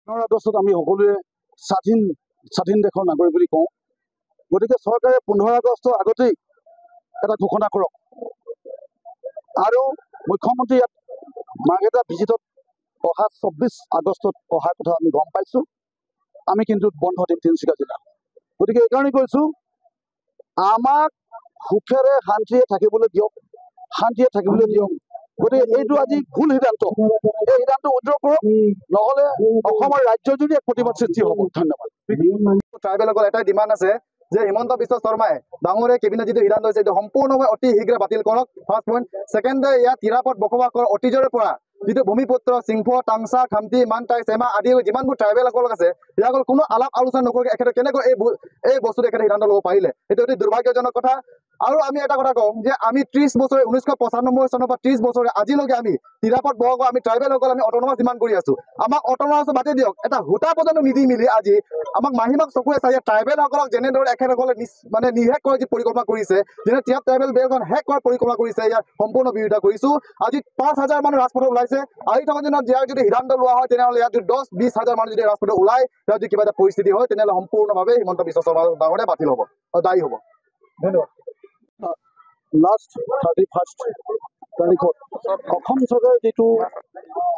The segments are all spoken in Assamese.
15 আগষ্টত আমি সকলোৱে স্বাধীন দেশৰ নাগৰিক বুলি কওঁ। গতিকে চৰকাৰে 15 আগষ্টৰ আগতেই এটা ঘোষণা কৰক আৰু মুখ্যমন্ত্ৰী ইয়াত মাৰ্ঘেৰিটা ভিজিটত অহা 24 আগষ্টত অহাৰ কথা আমি গম পাইছোঁ। আমি কিন্তু বন্ধ দিম তিনিচুকীয়া জিলা। গতিকে এইকাৰণেই কৈছোঁ, আমাক সুখেৰে শান্তিৰে থাকিবলৈ দিয়ক। গতিকে এইটো আজি ভুল সিদ্ধান্ত। এই সিদ্ধান্ত উদ্ৰ কৰক, নহ'লে অসমৰ ৰাজ্যজুৰি এক প্ৰতিবাদ সৃষ্টি হ'ব। ধন্যবাদ। ট্ৰাইবেলসকল এটাই ডিমাণ্ড আছে যে হিমন্ত বিশ্ব শৰ্মাই ডাঙৰীয়া কেবিনেট যিটো সিদ্ধান্ত হৈছে এইটো সম্পূৰ্ণভাৱে অতি শীঘ্ৰে বাতিল কৰক। First point. ছেকেণ্ডে ইয়াত হিৰাপত বসবাস কৰা অতীজৰে পৰা যিটো ভূমিপুত্ৰ সিংফ, টাংচা, খামটি, মানটাই, চেমা আদি যিমানবোৰ ট্ৰাইবেলসকল আছে, ইয়াসকল কোনো আলাপ আলোচনা নকৰাকৈ এখেতে কেনেকৈ এই বস্তুটো এখেতে সিদ্ধান্ত ল'ব পাৰিলে, এইটো অতি দুৰ্ভাগ্যজনক কথা। আৰু আমি এটা কথা কওঁ যে আমি 30 বছৰে 1995 চনৰ পৰা 30 বছৰে আজিলৈকে আমি হিৰাপত বসবাস আমি ট্ৰাইবেলসকল আমি অট'নমাছ ডিমাণ্ড কৰি আছো। আমাক অট'নমাছ বাদে দিয়ক, এটা সূতা পৰ্যন্ত নিদি মিলি আজি আমাক মাহিমাক চকুৰে চাই ট্ৰাইবেলসকলক যেনেদৰে এখেতসকলে নিশেষ কৰাৰ যি পৰিকল্পনা কৰিছে, যেনে টিয়াব ট্ৰাইবেল বেলখন শেষ কৰাৰ পৰিকল্পনা কৰিছে, ইয়াৰ সম্পূৰ্ণ বিৰোধিতা কৰিছোঁ। আজি 5,000 মানুহ ৰাজপথত ওলাইছে। আহি থকা দিনত ইয়াৰ যদি সিদ্ধান্ত লোৱা হয়, তেনেহ'লে ইয়াত যদি 10-20 হাজাৰ মানুহ যদি ৰাজপথত ওলাই ইয়াত যদি কিবা এটা পৰিস্থিতি হয়, তেনেহ'লে সম্পূৰ্ণভাৱে হিমন্ত বিশ্ব শৰ্মা ডাঙৰীয়া বাতিল হ'ব, দায়ী হ'ব। ধন্যবাদ। লাষ্ট 31 তাৰিখত অসম চৰকাৰে যিটো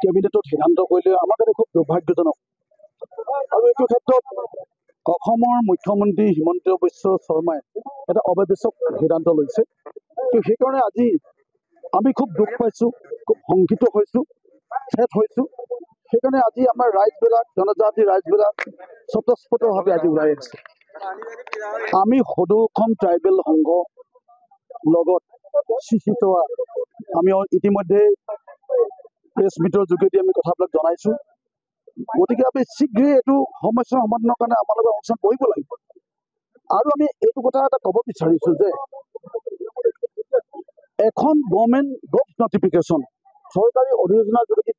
কেবিনেটত সিদ্ধান্ত কৰিলে আমাৰ কাৰণে খুব দুৰ্ভাগ্যজনক। আৰু এইটো ক্ষেত্ৰত অসমৰ মুখ্যমন্ত্ৰী হিমন্ত বিশ্ব শৰ্মাই এটা অবিশ্বাস্য সিদ্ধান্ত লৈছে। তো সেইকাৰণে আজি আমি খুব দুখ পাইছোঁ, খুব শংকিত হৈছোঁ, ঠেট হৈছোঁ। সেইকাৰণে আজি আমাৰ ৰাইজবিলাক, জনজাতি ৰাইজবিলাক স্বতঃস্ফূৰ্তভাৱে আজি ওলাই আহিছে। আমি সদৌ অসম ট্ৰাইবেল সংঘ লগত চিচিটোৱা আমি ইতিমধ্যে প্ৰেছ মিটৰ যোগেদি আমি কথাবিলাক জনাইছোঁ। গতিকে আমি শীঘ্ৰেই এইটো সমস্যাৰ সমাধানৰ কাৰণে আমাৰ লগত অনুষ্ঠান কৰিব লাগিব। আৰু আমি এইটো কথা এটা ক'ব বিচাৰিছোঁ যে এখন গভ নটিফিকেশ্যন চৰকাৰী অধিসূচনাৰ যোগেদি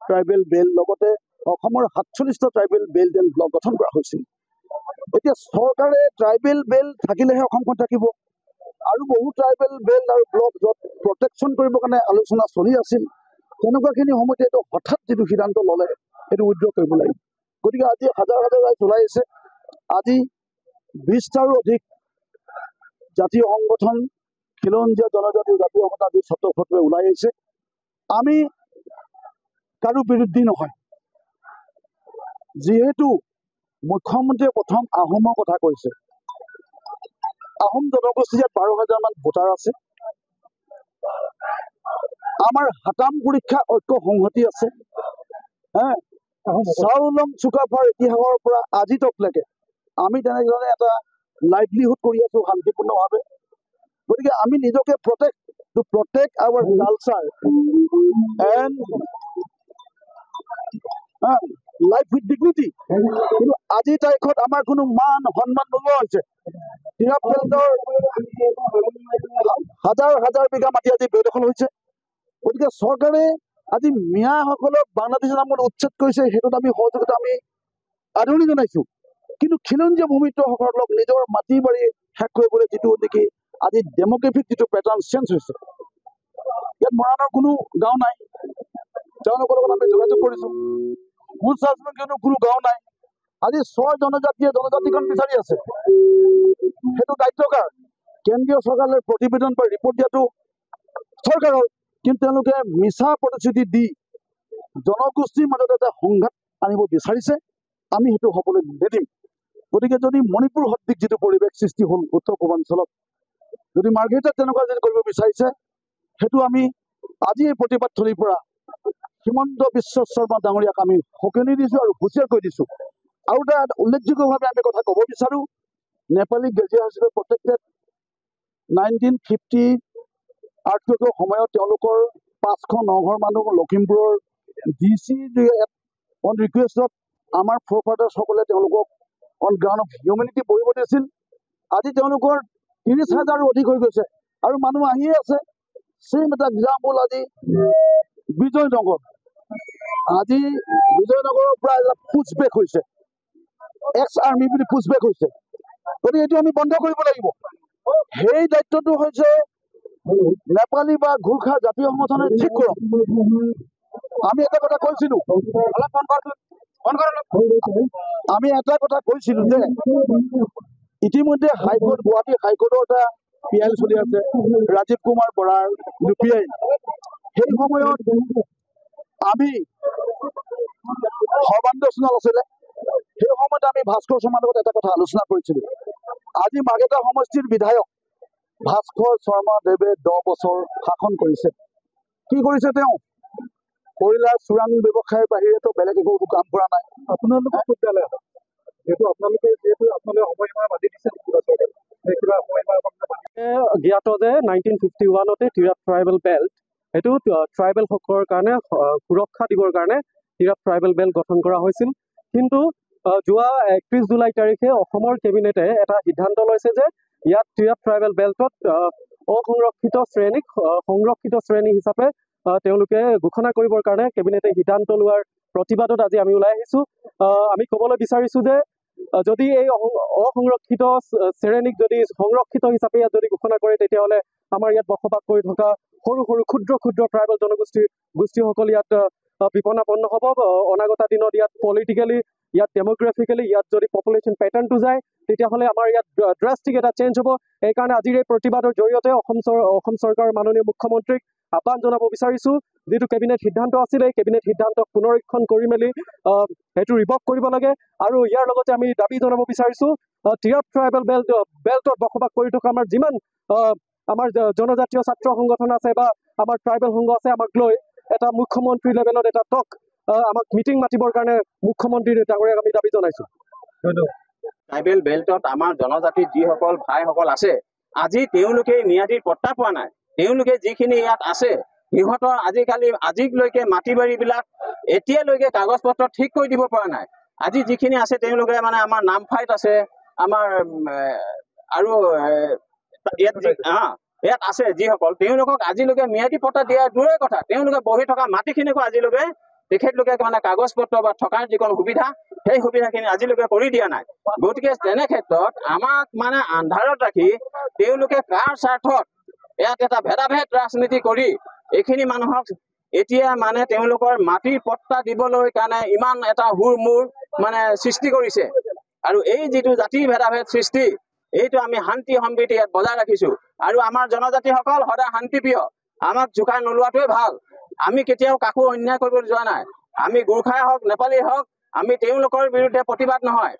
ট্ৰাইবেল বেল লগতে অসমৰ 47টা ট্ৰাইবেল বেল এণ্ড ব্লক গঠন কৰা হৈছিল। এতিয়া চৰকাৰে ট্ৰাইবেল বেল থাকিলেহে অসমখন থাকিব। আৰু বহু ট্ৰাইবেল বেল্ট আৰু ব্লক য'ত প্ৰটেকশ্যন কৰিবৰ কাৰণে আলোচনা চলি আছিল, তেনেকুৱাখিনি সময়তে এইটো হঠাৎ যিটো সিদ্ধান্ত ল'লে সেইটো উইথড্ৰ কৰিব লাগিব। গতিকে আজি হাজাৰ হাজাৰ ৰাইজ ওলাই আহিছে। আজি 20টাৰো অধিক জাতীয় সংগঠন, খিলঞ্জীয়া জনজাতি জাতীয় সংগঠন আজি স্বতঃস্ফূৰ্তভাৱে ওলাই আহিছে। আমি কাৰো বিৰুদ্ধে নহয়। যিহেতু মুখ্যমন্ত্ৰীয়ে প্ৰথম আহোমৰ কথা কৈছে, আহোম জনগোষ্ঠী ইয়াত 12,000 মান ভোটাৰ আছে। আমাৰ হাতাম পৰীক্ষা ঐক্য সংহতি আছে। চাউলম চুকাফাৰ ইতিহাসৰ পৰা আজি তকলৈকে আমি তেনেধৰণে এটা লাইভলিহুড কৰি আছো শান্তিপূৰ্ণভাৱে। গতিকে আমি নিজকে protect our culture and life with dignity. কিন্তু আজিৰ তাৰিখত আমাৰ কোনো মান সন্মান নোলোৱা হৈছে। হাজাৰ হাজাৰ বিঘা মাটি আজি বেদখল হৈছে। গতিকে চৰকাৰে আজি মিয়াসকলক বাংলাদেশৰ নামত উচ্ছেদ কৰিছে, সেইটোত আমি সহযোগিতা আমি আদৰণি জনাইছোঁ। কিন্তু খিলঞ্জীয়া ভূমিত্বসকলক নিজৰ মাটি বাৰী শেষ কৰিবলৈ যিটো নেকি আজি ডেম'গ্ৰাফিক যিটো পেটাৰ্ণ চেঞ্জ হৈছে, ইয়াত মৰাণৰ কোনো গাঁও নাই। তেওঁলোকৰ লগত আমি যোগাযোগ কৰিছোঁ, মোৰ চাৰ্জমেণ্ট কোনো গাঁও নাই। আজি 6 জনজাতিয়ে জনজাতিখন বিচাৰি আছে। সেইটো দায়িত্বকাৰ কেন্দ্ৰীয় চৰকাৰলৈ প্ৰতিবেদন বা ৰিপৰ্ট দিয়াটো চৰকাৰৰ। কিন্তু তেওঁলোকে মিছা প্ৰতিশ্ৰুতি দি জনগোষ্ঠীৰ মাজত এটা সংঘাত আনিব বিচাৰিছে। আমি সেইটো হ'বলৈ নিদিম। গতিকে যদি মণিপুৰ সদৃশ যিটো পৰিৱেশ সৃষ্টি হ'ল উত্তৰ পূৰ্বাঞ্চলত, যদি মাৰ্ঘেৰিটাত তেনেকুৱা যদি কৰিব বিচাৰিছে, সেইটো আমি আজি এই প্ৰতিবাদ থলীৰ পৰা হিমন্ত বিশ্ব শৰ্মা ডাঙৰীয়াক আমি সকনি দিছোঁ আৰু হুঁচিয়াৰ কৰি দিছোঁ। আৰু এটা উল্লেখযোগ্যভাৱে আমি কথা ক'ব বিচাৰোঁ, নেপালী গেজিয়া হিচাপে প্ৰটেক্টেড 1950 আৰ্থকুৱেকৰ সময়ত তেওঁলোকৰ 509 ঘৰ মানুহ লখিমপুৰৰ DC অন ৰিকুৱেষ্টত আমাৰ ফ'ৰফাদাৰ্ছসকলে তেওঁলোকক অন গ্ৰাউণ্ড অফ হিউমেনিটি বহিব দিছিল। আজি তেওঁলোকৰ 30,000ৰো অধিক হৈ গৈছে আৰু মানুহ আহিয়ে আছে। ছেইম এটা এক্সাম্পল আজি বিজয়নগৰ। আজি বিজয়নগৰৰ পৰা এটা পুচবেক হৈছে, এক্স আৰ্মি বুলি পুচবেক হৈছে। গতিকে এইটো আমি বন্ধ কৰিব লাগিব। সেই দায়িত্বটো হৈছে নেপালী বা গোৰ্খা জাতীয় সংগঠনে ঠিক কৰক। আমি এটা কথা কৈছিলোঁ, আমি এটা কথা কৈছিলো যে ইতিমধ্যে হাইকোর্ট গুৱাহাটী হাইকোৰ্টৰ এটা পিএল চলি আছে ৰাজীৱ কুমাৰ বৰাৰ UPI সেই সময়ত আমি সৰ্বানন্দ সোণোৱাল আছিলে সেই সময়ত আমি ভাস্কৰ শৰ্মাৰ লগত এটা কথা আলোচনা কৰিছিলো আজি মাৰ্ঘেৰিটা সমষ্টিৰ বিধায়ক ভাস্কৰ শৰ্মা দেৱে 10 বছৰ শাসন কৰিছে কি কৰিছে তেওঁ কয়লাৰ চোৰাং ব্যৱসায়ৰ বাহিৰেতো বেলেগ একো কাম কৰা নাই আপোনালোকে বিদ্যালয় যেহেতু আপোনালোকে সময়সীমা বান্ধি দিছে জ্ঞাত যে 1951 তিৰাপ ট্ৰাইবেল বেল্ট সেইটো ট্ৰাইবেল সকলৰ কাৰণে সুৰক্ষা দিবৰ কাৰণে তিৰাপ ট্ৰাইবেল বেল্ট গঠন কৰা হৈছিল কিন্তু যোৱা 31 জুলাই তাৰিখে অসমৰ কেবিনেটে এটা সিদ্ধান্ত লৈছে যে ইয়াত তিৰাপ ট্ৰাইবেল বেল্টত অসংৰক্ষিত শ্ৰেণীক সংৰক্ষিত শ্ৰেণী হিচাপে তেওঁলোকে ঘোষণা কৰিবৰ কাৰণে কেবিনেটে সিদ্ধান্ত লোৱাৰ প্ৰতিবাদত আজি আমি ওলাই আহিছো আমি ক'বলৈ বিচাৰিছো যে যদি এই অসংৰক্ষিত শ্ৰেণীক যদি সংৰক্ষিত হিচাপে ইয়াত যদি ঘোষণা কৰে তেতিয়াহ'লে আমাৰ ইয়াত বসবাস কৰি থকা সৰু সৰু ক্ষুদ্ৰ ট্ৰাইবেল গোষ্ঠীসকল ইয়াত বিপন্নাপন্ন হ'ব অনাগত দিনত ইয়াত পলিটিকেলি ইয়াত ডেমোগ্ৰাফিকেলি ইয়াত যদি পপুলেশ্যন পেটাৰ্ণটো যায় তেতিয়াহ'লে আমাৰ ইয়াত ড্ৰাষ্টিক এটা চেঞ্জ হ'ব সেইকাৰণে আজিৰ এই প্ৰতিবাদৰ জৰিয়তে অসম চৰকাৰৰ মাননীয় মুখ্যমন্ত্ৰীক আহ্বান জনাব বিচাৰিছো যিটো কেবিনেট সিদ্ধান্ত আছিলে কেবিনেট সিদ্ধান্তক পুনৰীক্ষণ কৰি মেলি সেইটো ৰিভক কৰিব লাগে আৰু ইয়াৰ লগতে আমি দাবী জনাব বিচাৰিছো তিৰাপ ট্ৰাইবেল বেল্টত বসবাস কৰি থকা আমাৰ যিমান আমাৰ জনজাতীয় ছাত্ৰ সংগঠন আছে বা আমাৰ ট্ৰাইবেল সংঘ আছে আমাক লৈ এটা মুখ্যমন্ত্ৰী লেভেলত এটা টক আমাক মিটিং মাতিবৰ কাৰণে মুখ্যমন্ত্ৰী ডাঙৰীয়াক আমি দাবী জনাইছো ট্ৰাইবেল বেল্টত আমাৰ জনজাতিৰ যিসকল ভাইসকল আছে আজি তেওঁলোকে ম্যাদীৰ পট্টা পোৱা নাই তেওঁলোকে যিখিনি ইয়াত আছে সিহঁতৰ আজিলৈকে মাটি বাৰীবিলাক এতিয়ালৈকে কাগজ পত্ৰ ঠিক কৰি দিব পৰা নাই আজি যিখিনি আছে তেওঁলোকে মানে আমাৰ নামফাইত আছে আমাৰ আৰু ইয়াত আছে যিসকল তেওঁলোকক আজিলৈকে ম্যাদী পট্টা দিয়াৰ দূৰৰে কথা তেওঁলোকে বহি থকা মাটিখিনিকো আজিলৈকে তেখেতলোকে মানে কাগজ পত্ৰ বা থকাৰ যিকোনো সুবিধা সেই সুবিধাখিনি আজিলৈকে কৰি দিয়া নাই গতিকে তেনে ক্ষেত্ৰত আমাক মানে আন্ধাৰত ৰাখি তেওঁলোকে কাৰ স্বাৰ্থত ইয়াত এটা ভেদাভেদ ৰাজনীতি কৰি এইখিনি মানুহক এতিয়া মানে তেওঁলোকৰ মাটিৰ পট্টা দিবলৈ কাৰণে ইমান এটা হুৰ মূৰ মানে সৃষ্টি কৰিছে আৰু এই যিটো জাতিৰ ভেদাভেদ সৃষ্টি এইটো আমি শান্তি সম্প্ৰীতি ইয়াত বজাই ৰাখিছো আৰু আমাৰ জনজাতিসকল সদায় শান্তিপ্ৰিয় আমাক জোকাই নোলোৱাটোৱে ভাল আমি কেতিয়াও কাকো অন্যায় কৰিবলৈ যোৱা নাই আমি গোৰ্খাই হওক নেপালী হওক আমি তেওঁলোকৰ বিৰুদ্ধে প্ৰতিবাদ নহয়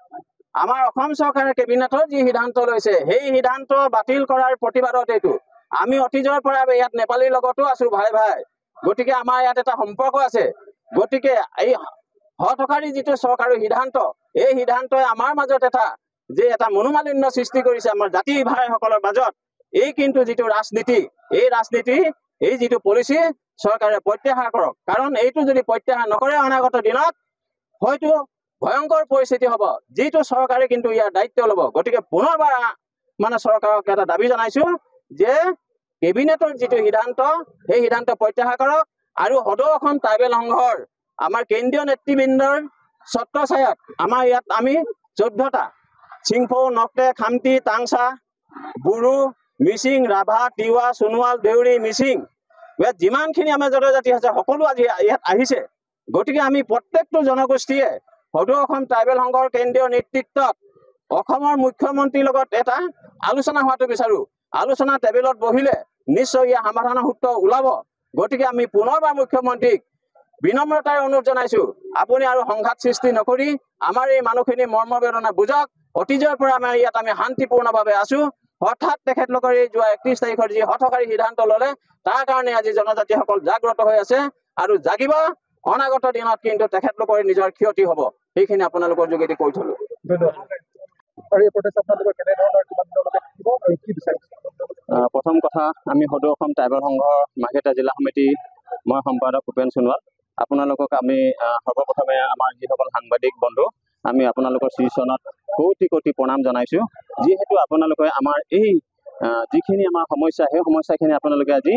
আমাৰ অসম চৰকাৰে কেবিনেটৰ যি সিদ্ধান্ত লৈছে সেই সিদ্ধান্ত বাতিল কৰাৰ প্ৰতিবাদত এইটো আমি অতীজৰ পৰা ইয়াত নেপালীৰ লগতো আছো ভাই গতিকে আমাৰ ইয়াত এটা সম্পৰ্ক আছে গতিকে এই হঠকাৰী যিটো চৰকাৰৰ সিদ্ধান্ত এই সিদ্ধান্তই আমাৰ মাজত এটা মনোমালিন্য সৃষ্টি কৰিছে আমাৰ জাতি ভাইসকলৰ মাজত এই কিন্তু যিটো ৰাজনীতি এই যিটো পলিচি চৰকাৰে প্ৰত্যাহাৰ কৰক কাৰণ এইটো যদি প্ৰত্যাহাৰ নকৰে অনাগত দিনত হয়তো ভয়ংকৰ পৰিস্থিতি হ'ব যিটো চৰকাৰে কিন্তু ইয়াৰ দায়িত্ব ল'ব গতিকে পুনৰবাৰ মানে চৰকাৰক এটা দাবী জনাইছো যে কেবিনেটৰ যিটো সিদ্ধান্ত সেই সিদ্ধান্ত প্ৰত্যাহাৰ কৰক আৰু সদৌ অসম ট্ৰাইবেল সংঘৰ আমাৰ কেন্দ্ৰীয় নেতৃবৃন্দৰ ছত্ৰছায়াত আমাৰ ইয়াত আমি 14টা চিংফৌ নক্টে খামটি টাংচা বুৰু মিচিং ৰাভা তিৱা সোণোৱাল দেউৰী মিচিং ইয়াত যিমানখিনি আমাৰ জনজাতি আছে সকলো আজি ইয়াত আহিছে গতিকে আমি প্ৰত্যেকটো জনগোষ্ঠীয়ে সদৌ অসম ট্ৰাইবেল সংঘৰ কেন্দ্ৰীয় নেতৃত্বত অসমৰ মুখ্যমন্ত্ৰীৰ লগত এটা আলোচনা হোৱাটো বিচাৰো আলোচনা টেবুলত বহিলে নিশ্চয় ইয়াৰ সমাধানৰ সূত্ৰ ওলাব গতিকে আমি পুনৰবাৰ মুখ্যমন্ত্ৰীক বিনম্ৰতাৰে অনুৰোধ জনাইছো আপুনি আৰু সংঘাত সৃষ্টি নকৰি আমাৰ এই মানুহখিনি মৰ্মবেদনা বুজক অতীজৰ পৰা আমি শান্তিপূৰ্ণভাৱে আছো হঠাৎ তেখেতলোকৰ এই যোৱা 31 তাৰিখৰ যি হঠকাৰী সিদ্ধান্ত ল'লে তাৰ কাৰণে আজি জনজাতিসকল জাগ্ৰত হৈ আছে আৰু জাগিব অনাগত দিনত কিন্তু তেখেতলোকৰ নিজৰ ক্ষতি হ'ব সেইখিনি আপোনালোকৰ যোগেদি কৈ থলো প্ৰথম কথা আমি সদৌ অসম ট্ৰাইবেল সংঘৰ মাৰ্ঘেৰিটা জিলা সমিতি মই সম্পাদক ভূপেন সোণোৱাল আপোনালোকক আমি সৰ্বপ্ৰথমে আমাৰ যিসকল সাংবাদিক বন্ধু আমি আপোনালোকৰ শ্ৰীচৰণত কোটি প্ৰণাম জনাইছো যিহেতু আপোনালোকে আমাৰ এই যিখিনি আমাৰ সমস্যা সেই সমস্যাখিনি আপোনালোকে আজি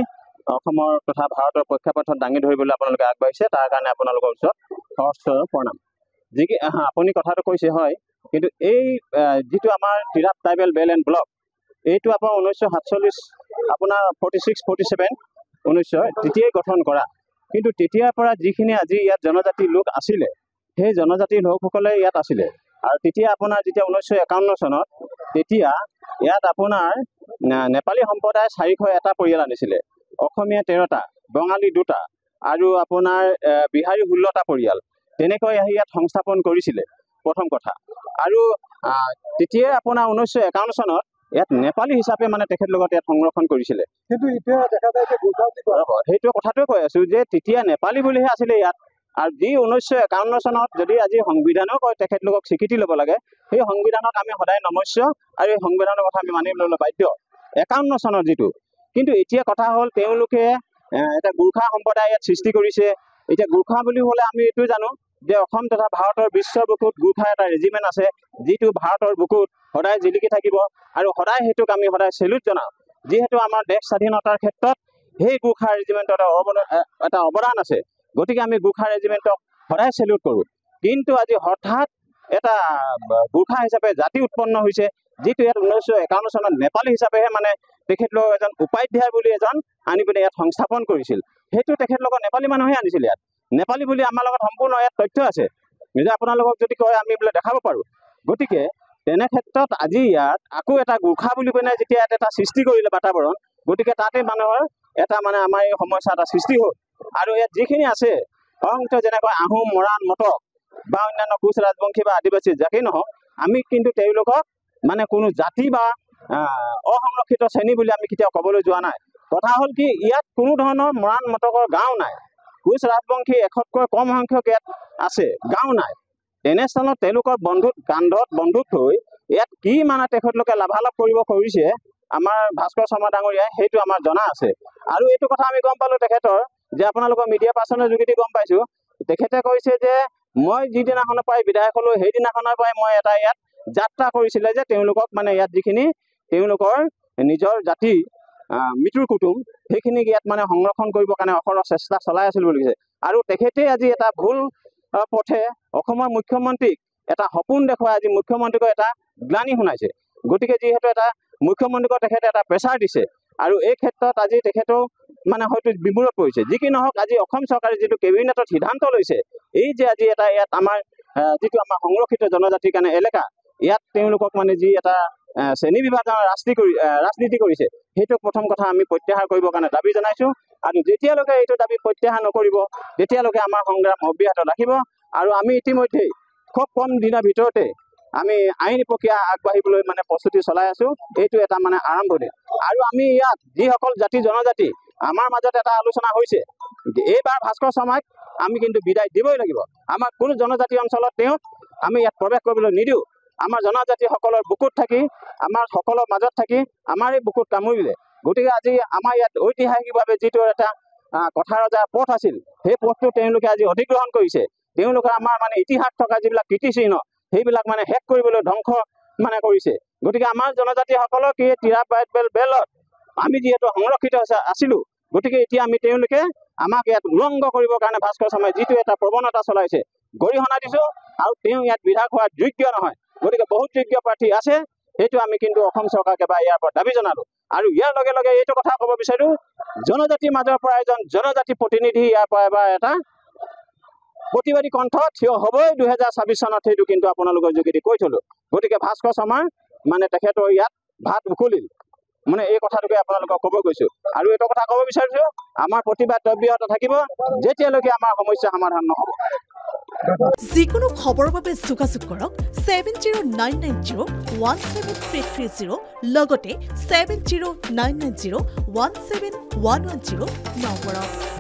অসমৰ তথা ভাৰতৰ প্ৰেক্ষাপটত দাঙি ধৰিবলৈ আপোনালোকে আগবাঢ়িছে তাৰ কাৰণে আপোনালোকৰ ওচৰত সহস্ৰ প্ৰণাম আপুনি কথাটো কৈছে হয় কিন্তু এই যিটো আমাৰ Tirap tribal belt and block এইটো আপোনাৰ 1947 আপোনাৰ 46-47 তেতিয়াই গঠন কৰা কিন্তু তেতিয়াৰ পৰা যিখিনি আজি ইয়াত জনজাতি লোক আছিলে সেই জনজাতিৰ লোকসকলে ইয়াত আছিলে আৰু তেতিয়া আপোনাৰ যেতিয়া 1951 চনত তেতিয়া ইয়াত আপোনাৰ নেপালী সম্প্ৰদায় 401টা পৰিয়াল আনিছিলে, অসমীয়া 13টা, বঙালী 2টা আৰু আপোনাৰ বিহাৰী 16টা পৰিয়াল তেনেকৈ আহি ইয়াত সংস্থাপন কৰিছিলে প্ৰথম কথা। আৰু তেতিয়াই আপোনাৰ 1951 চনত ইয়াত নেপালী হিচাপে মানে তেখেতলোকক ইয়াত সংৰক্ষণ কৰিছিলে। কিন্তু এতিয়া দেখা যায় যে গোৰ্খা বুলি কোৱা হয়। সেইটো কথাটোৱে কৈ আছো যে তেতিয়া নেপালী বুলিহে আছিলে ইয়াত। আৰু যি 1951 চনত যদি আজি সংবিধানেও কয় তেখেতলোকক স্বীকৃতি ল'ব লাগে, সেই সংবিধানক আমি সদায় নমস্য আৰু এই সংবিধানৰ কথা আমি মানিবলৈ বাধ্য 51 চনৰ যিটো। কিন্তু এতিয়া কথা হ'ল তেওঁলোকে এটা গোৰ্খা সম্প্ৰদায় ইয়াত সৃষ্টি কৰিছে। এতিয়া গোৰ্খা বুলি হ'লে আমি এইটো জানো যে অসম তথা ভাৰতৰ বিশ্বৰ বুকুত গোৰ্খা এটা ৰেজিমেণ্ট আছে, যিটো ভাৰতৰ বুকুত সদায় জিলিকি থাকিব আৰু সদায় সেইটোক আমি সদায় চেলুট জনাওঁ, যিহেতু আমাৰ দেশ স্বাধীনতাৰ ক্ষেত্ৰত সেই গোৰ্খা ৰেজিমেণ্টৰ এটা অৱদান আছে। গতিকে আমি গোৰ্খা ৰেজিমেণ্টক সদায় চেলুট কৰোঁ। কিন্তু আজি হঠাৎ এটা গোৰ্খা হিচাপে জাতি উৎপন্ন হৈছে, যিটো ইয়াত 1951 চনত নেপালী হিচাপেহে মানে তেখেতলোকক এজন উপাধ্যায় বুলি এজন আনি পিনে ইয়াত সংস্থাপন কৰিছিল। সেইটো তেখেতলোকৰ নেপালী মানুহে আনিছিল ইয়াত। নেপালী বুলি আমাৰ লগত সম্পূৰ্ণ ইয়াত তথ্য আছে, নিজে আপোনালোকক যদি কয় আমি বোলে দেখাব পাৰোঁ। গতিকে তেনে ক্ষেত্ৰত আজি ইয়াত আকৌ এটা গোৰ্খা বুলি পিনে যেতিয়া ইয়াত এটা সৃষ্টি কৰিলে বাতাবৰণ, গতিকে তাতে মানুহৰ এটা মানে আমাৰ এই সমস্যা এটা সৃষ্টি হ'ল। আৰু ইয়াত যিখিনি আছে অংশ যেনেকৈ আহোম, মৰাণ, মটক বা অন্যান্য কোচ ৰাজবংশী বা আদিবাসী যাকেই নহওক, আমি কিন্তু তেওঁলোকক মানে কোনো জাতি বা অসংৰক্ষিত শ্ৰেণী বুলি আমি কেতিয়াও ক'বলৈ যোৱা নাই। কথা হ'ল কি, ইয়াত কোনো ধৰণৰ মৰাণ মটকৰ গাঁও নাই, কোচ ৰাজবংশী 100তকৈ কম সংখ্যক ইয়াত আছে, গাঁও নাই। তেনেস্থলত তেওঁলোকৰ কান্ধত বন্ধুক থৈ ইয়াত কি মানে তেখেতলোকে লাভালাভ কৰিব কৰিছে আমাৰ ভাস্কৰ শৰ্মা ডাঙৰীয়াই, সেইটো আমাৰ জনা আছে। আৰু এইটো কথা আমি গম পালোঁ তেখেতৰ যে আপোনালোকৰ মিডিয়া পাৰ্চনৰ যোগেদি গম পাইছোঁ, তেখেতে কৈছে যে মই যিদিনাখনৰ পৰাই বিধায়ক হ'লোঁ সেইদিনাখনৰ পৰাই মই এটা ইয়াত যাত্ৰা কৰিছিলে যে তেওঁলোকক মানে ইয়াত যিখিনি তেওঁলোকৰ নিজৰ জাতি মৃত্যুৰ কুটুম সেইখিনিক ইয়াত মানে সংৰক্ষণ কৰিবৰ কাৰণে অহৰহ চেষ্টা চলাই আছিল বুলি কৈছে। আৰু তেখেতে আজি এটা ভুল পথে অসমৰ মুখ্যমন্ত্ৰীক এটা সপোন দেখুৱাই আজি মুখ্যমন্ত্ৰীক এটা গ্লানি শুনাইছে। গতিকে যিহেতু এটা মুখ্যমন্ত্ৰীক তেখেতে এটা প্ৰেছাৰ দিছে আৰু এই ক্ষেত্ৰত আজি তেখেতেও মানে হয়তো বিমূৰত পৰিছে। যি কি নহওক আজি অসম চৰকাৰে যিটো কেবিনেটত সিদ্ধান্ত লৈছে, এই যে আজি এটা ইয়াত আমাৰ যিটো আমাৰ সংৰক্ষিত জনজাতিৰ কাৰণে এলেকা, ইয়াত তেওঁলোকক মানে যি এটা শ্ৰেণী বিভাজনৰ ৰাজনীতি কৰিছে, সেইটোক প্ৰথম কথা আমি প্ৰত্যাহাৰ কৰিবৰ কাৰণে দাবী জনাইছোঁ। আৰু যেতিয়ালৈকে এইটো দাবী প্ৰত্যাহাৰ নকৰিব তেতিয়ালৈকে আমাৰ সংগ্ৰাম অব্যাহত ৰাখিব। আৰু আমি ইতিমধ্যেই খুব কম দিনৰ ভিতৰতে আমি আইনী প্ৰক্ৰিয়া আগবাঢ়িবলৈ মানে প্ৰস্তুতি চলাই আছোঁ। এইটো এটা মানে আৰম্ভণি। আৰু আমি ইয়াত যিসকল জাতি জনজাতি আমাৰ মাজত এটা আলোচনা হৈছে, এইবাৰ ভাস্কৰ শৰ্মাক আমি কিন্তু বিদায় দিবই লাগিব। আমাৰ কোনো জনজাতি অঞ্চলত তেওঁক আমি ইয়াত প্ৰৱেশ কৰিবলৈ নিদিওঁ। আমাৰ জনজাতিসকলৰ বুকুত থাকি, আমাৰ সকলৰ মাজত থাকি আমাৰ এই বুকুত কামুৰিলে। গতিকে আজি আমাৰ ইয়াত ঐতিহাসিকভাৱে যিটো এটা কথা ৰজাৰ পথ আছিল, সেই পথটো তেওঁলোকে আজি অধিগ্ৰহণ কৰিছে। তেওঁলোকে আমাৰ মানে ইতিহাস থকা যিবিলাক কীৰ্তিচিহ্ন সেইবিলাক মানে শেষ কৰিবলৈ ধ্বংস মানে কৰিছে। গতিকে আমাৰ জনজাতিসকলক এই টিৰাপাইট বেলত আমি যিহেতু সংৰক্ষিত আছিলোঁ, গতিকে এতিয়া আমি তেওঁলোকে আমাক ইয়াত উলংঘ কৰিবৰ কাৰণে ভাস্কৰ শৰ্মাই যিটো এটা প্ৰৱণতা চলাইছে, গৰিহণা দিছোঁ। আৰু তেওঁ ইয়াত বিধায়ক হোৱাৰ যোগ্য নহয়। গতিকে বহুত যোগ্য প্ৰাৰ্থী আছে, সেইটো আমি কিন্তু অসম চৰকাৰক এবাৰ ইয়াৰ পৰা দাবী জনালোঁ। আৰু ইয়াৰ লগে লগে এইটো কথা ক'ব বিচাৰোঁ, জনজাতিৰ মাজৰ পৰা এজন জনজাতি প্ৰতিনিধি ইয়াৰ পৰা এবাৰ এটা প্ৰতিবাদী কণ্ঠ থিয় হ'বই 2026 চনত, সেইটো কিন্তু আপোনালোকৰ যোগেদি কৈ থলোঁ। গতিকে ভাস্কৰ শৰ্মাৰ মানে তেখেতৰ ইয়াত ভাত উকলিল, মানে এই কথাটোকে আপোনালোকক ক'ব গৈছোঁ। আৰু এইটো কথা ক'ব বিচাৰিছোঁ, আমাৰ প্ৰতিবাদ অব্যাহত থাকিব যেতিয়ালৈকে আমাৰ সমস্যা সমাধান নহ'ব। যিকোনো খবৰৰ বাবে যোগাযোগ কৰক 7099017330 লগতে 7099017110 নম্বৰত।